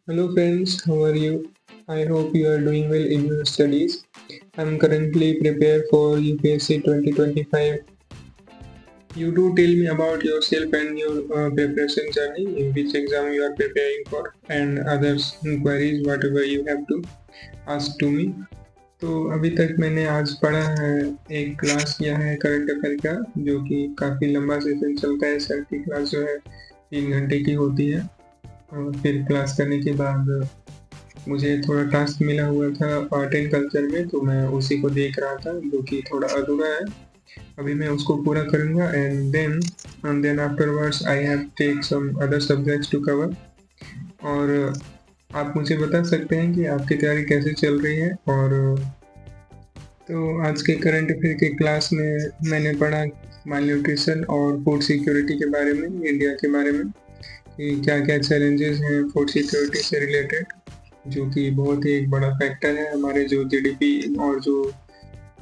Hello friends, how are you? I hope you are doing well in your studies. I'm currently prepared for UPSC 2025. You do tell me about yourself and your preparation journey, in which exam you are preparing for, and others inquiries whatever you have to ask to me. तो अभी तक मैंने आज पढ़ा है, एक class किया है करंट अफेयर का, जो कि काफ़ी लंबा सेशन चलता है। सर की क्लास जो है 3 घंटे की होती है। और फिर क्लास करने के बाद मुझे थोड़ा टास्क मिला हुआ था आर्ट एंड कल्चर में, तो मैं उसी को देख रहा था, जो कि थोड़ा अधूरा है। अभी मैं उसको पूरा करूँगा and then afterwards I have take some other subjects to cover. और आप मुझे बता सकते हैं कि आपकी तैयारी कैसे चल रही है। और तो आज के करंट अफेयर के क्लास में मैंने पढ़ा माल न्यूट्रिशन और फूड सिक्योरिटी के बारे में, इंडिया के बारे में, कि क्या क्या चैलेंजेस हैं फूड सिक्योरिटी से रिलेटेड, जो कि बहुत ही एक बड़ा फैक्टर है हमारे जो जीडीपी और जो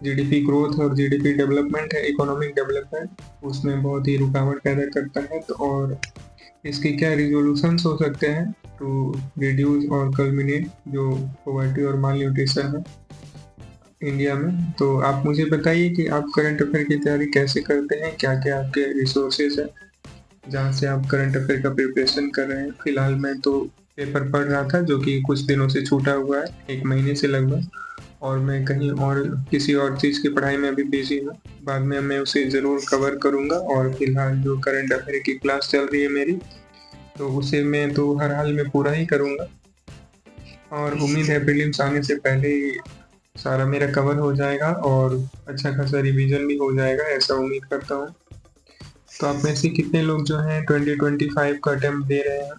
जीडीपी ग्रोथ और जीडीपी डेवलपमेंट है, इकोनॉमिक डेवलपमेंट, उसमें बहुत ही रुकावट पैदा करता है। तो और इसके क्या रिजोल्यूशंस हो सकते हैं टू रिड्यूस और कल्मिनेट जो पॉवर्टी और माल न्यूट्रिशन है इंडिया में। तो आप मुझे बताइए कि आप करंट अफेयर की तैयारी कैसे करते हैं, क्या क्या आपके रिसोर्सेज हैं जहाँ से आप करंट अफेयर का प्रिपरेशन कर रहे हैं। फिलहाल मैं तो पेपर पढ़ रहा था, जो कि कुछ दिनों से छूटा हुआ है, 1 महीने से लगभग, और मैं कहीं और किसी और चीज़ की पढ़ाई में अभी बिजी हूँ। बाद में मैं उसे ज़रूर कवर करूँगा। और फिलहाल जो करंट अफेयर की क्लास चल रही है मेरी, तो उसे मैं तो हर हाल में पूरा ही करूँगा। और उम्मीद है प्रीलिम्स आने से पहले ही सारा मेरा कवर हो जाएगा और अच्छा खासा रिवीजन भी हो जाएगा, ऐसा उम्मीद करता हूँ। तो आप में से कितने लोग जो हैं 2025 का अटेम्प्ट दे रहे हैं?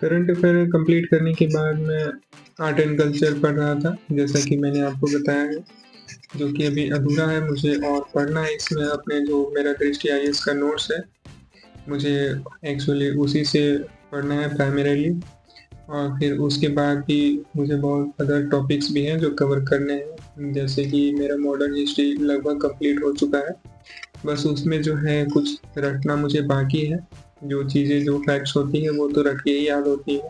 करंट अफेयर कंप्लीट करने के बाद मैं आर्ट एंड कल्चर पढ़ रहा था, जैसा कि मैंने आपको बताया है, जो कि अभी अधूरा है मुझे और पढ़ना है। इसमें अपने जो मेरा दृष्टि आईएएस का नोट्स है, मुझे एक्चुअली उसी से पढ़ना है प्राइमरीली। और फिर उसके बाद भी मुझे बहुत अदर टॉपिक्स भी हैं जो कवर करने हैं, जैसे कि मेरा मॉडर्न हिस्ट्री लगभग कंप्लीट हो चुका है, बस उसमें जो है कुछ रटना मुझे बाकी है। जो चीज़ें जो फैक्ट्स होती हैं वो तो रट के ही याद होती है।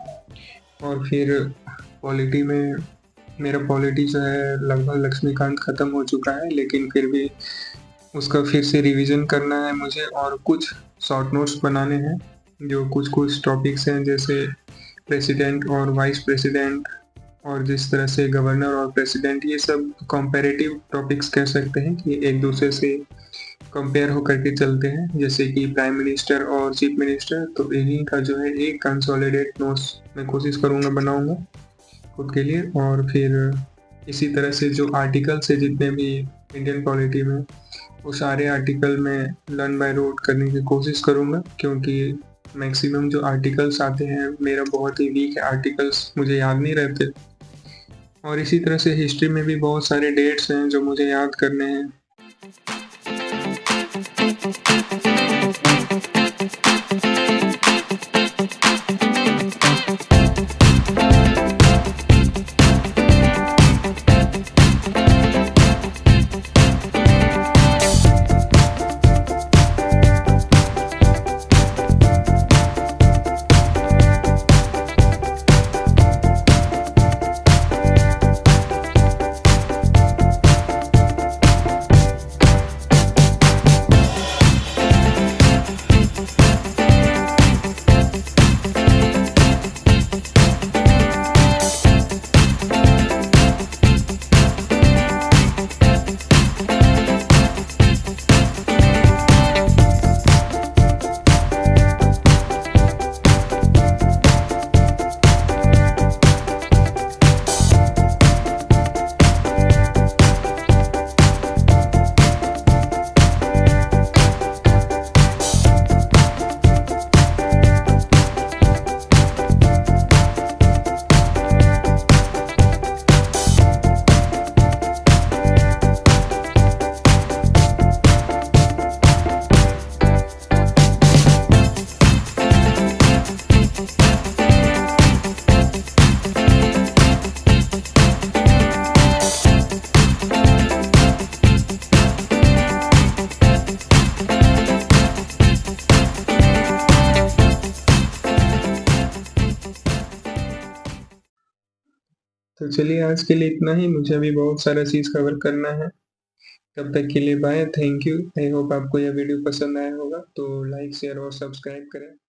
और फिर पॉलिटी में मेरा पॉलिटी जो है लगभग लक्ष्मीकांत ख़त्म हो चुका है, लेकिन फिर भी उसका फिर से रिवीजन करना है मुझे और कुछ शॉर्ट नोट्स बनाने हैं। जो कुछ कुछ टॉपिक्स हैं, जैसे प्रेसिडेंट और वाइस प्रेसिडेंट, और जिस तरह से गवर्नर और प्रेसिडेंट, ये सब कंपैरेटिव टॉपिक्स कह सकते हैं कि एक दूसरे से कंपेयर होकर के चलते हैं, जैसे कि प्राइम मिनिस्टर और चीफ मिनिस्टर। तो इन्हीं का जो है एक कंसोलिडेट नोट्स मैं कोशिश करूँगा बनाऊँगा खुद के लिए। और फिर इसी तरह से जो आर्टिकल्स है जितने भी इंडियन पॉलिटी में, वो सारे आर्टिकल में लर्न बाय रोट करने की कोशिश करूँगा, क्योंकि मैक्सिमम जो आर्टिकल्स आते हैं, मेरा बहुत ही वीक है, आर्टिकल्स मुझे याद नहीं रहते। और इसी तरह से हिस्ट्री में भी बहुत सारे डेट्स हैं जो मुझे याद करने हैं। तो चलिए आज के लिए इतना ही, मुझे अभी बहुत सारा चीज़ कवर करना है। तब तक के लिए bye, thank you. I hope आपको यह वीडियो पसंद आया होगा, तो लाइक शेयर और सब्सक्राइब करें।